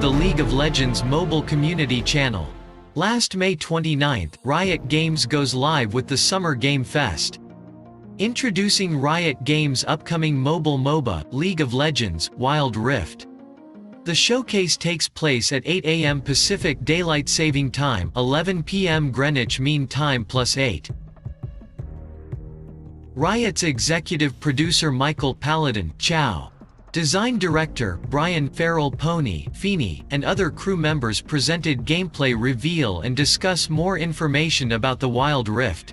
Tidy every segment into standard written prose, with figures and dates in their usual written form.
the League of Legends mobile community channel. Last May 29, Riot Games goes live with the Summer Game Fest. Introducing Riot Games' upcoming mobile MOBA, League of Legends, Wild Rift. The showcase takes place at 8 a.m. Pacific Daylight Saving Time, 11 p.m. Greenwich Mean Time +8. Riot's executive producer Michael Paladin, Chow. Design director, Brian Farrell Pony, Feeney, and other crew members presented gameplay reveal and discuss more information about the Wild Rift.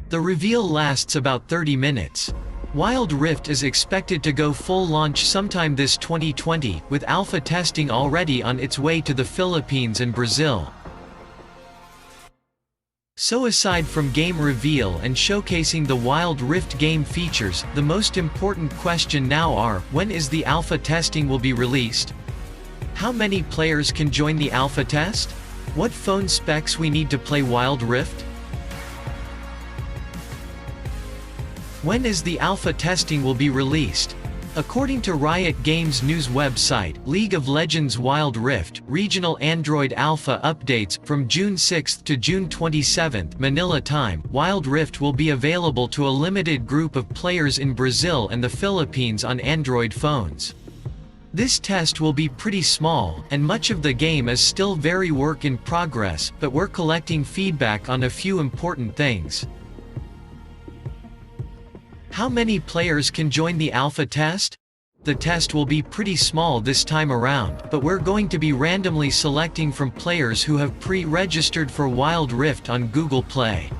The reveal lasts about 30 minutes. Wild Rift is expected to go full launch sometime this 2020, with alpha testing already on its way to the Philippines and Brazil. So aside from game reveal and showcasing the Wild Rift game features, the most important question now are, when is the alpha testing will be released? How many players can join the alpha test? What phone specs we need to play Wild Rift? When is the alpha testing will be released? According to Riot Games news website, League of Legends Wild Rift, regional Android alpha updates, from June 6 to June 27, Manila time, Wild Rift will be available to a limited group of players in Brazil and the Philippines on Android phones. This test will be pretty small, and much of the game is still very work in progress, but we're collecting feedback on a few important things. How many players can join the alpha test? The test will be pretty small this time around, but we're going to be randomly selecting from players who have pre-registered for Wild Rift on Google Play.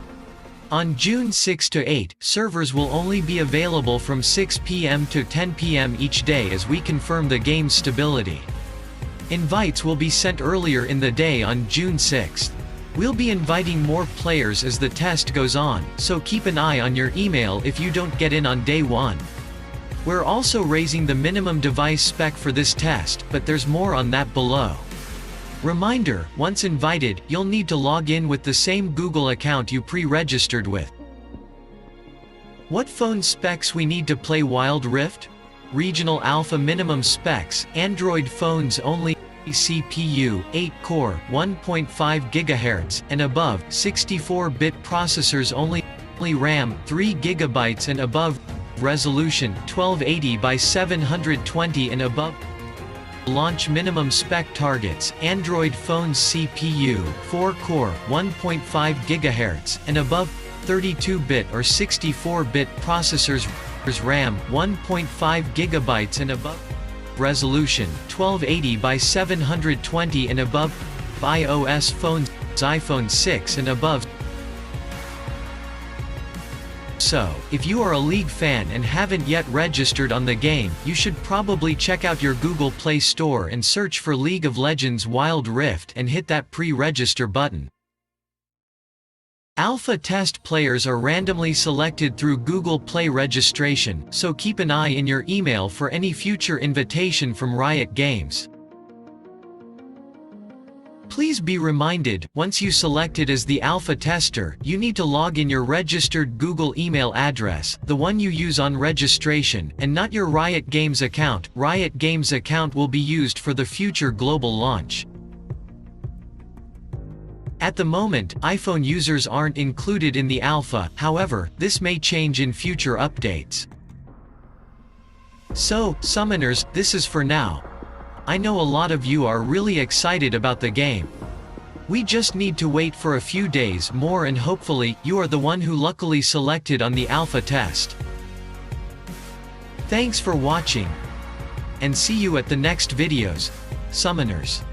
On June 6 to 8, servers will only be available from 6 p.m. to 10 p.m. each day as we confirm the game's stability. Invites will be sent earlier in the day on June 6. We'll be inviting more players as the test goes on, so keep an eye on your email if you don't get in on day 1. We're also raising the minimum device spec for this test, but there's more on that below. Reminder, once invited, you'll need to log in with the same Google account you pre-registered with. What phone specs we need to play Wild Rift? Regional alpha minimum specs, Android phones only. CPU, 8-core, 1.5 GHz, and above, 64-bit processors only, RAM, 3 GB and above, resolution, 1280 by 720 and above. Launch minimum spec targets, Android phones CPU, 4-core, 1.5 GHz, and above, 32-bit or 64-bit processors, RAM, 1.5 GB and above. Resolution, 1280 by 720 and above. iOS phones, iPhone 6 and above. So, if you are a League fan and haven't yet registered on the game, you should probably check out your Google Play Store and search for League of Legends Wild Rift and hit that pre-register button. Alpha test players are randomly selected through Google Play registration, so keep an eye in your email for any future invitation from Riot Games. Please be reminded, once you selected as the alpha tester, you need to log in your registered Google email address, the one you use on registration, and not your Riot Games account. Riot Games account will be used for the future global launch. At the moment, iPhone users aren't included in the alpha, however, this may change in future updates. So, summoners, this is for now. I know a lot of you are really excited about the game. We just need to wait for a few days more and hopefully, you are the one who luckily selected on the alpha test. Thanks for watching, and see you at the next videos, summoners.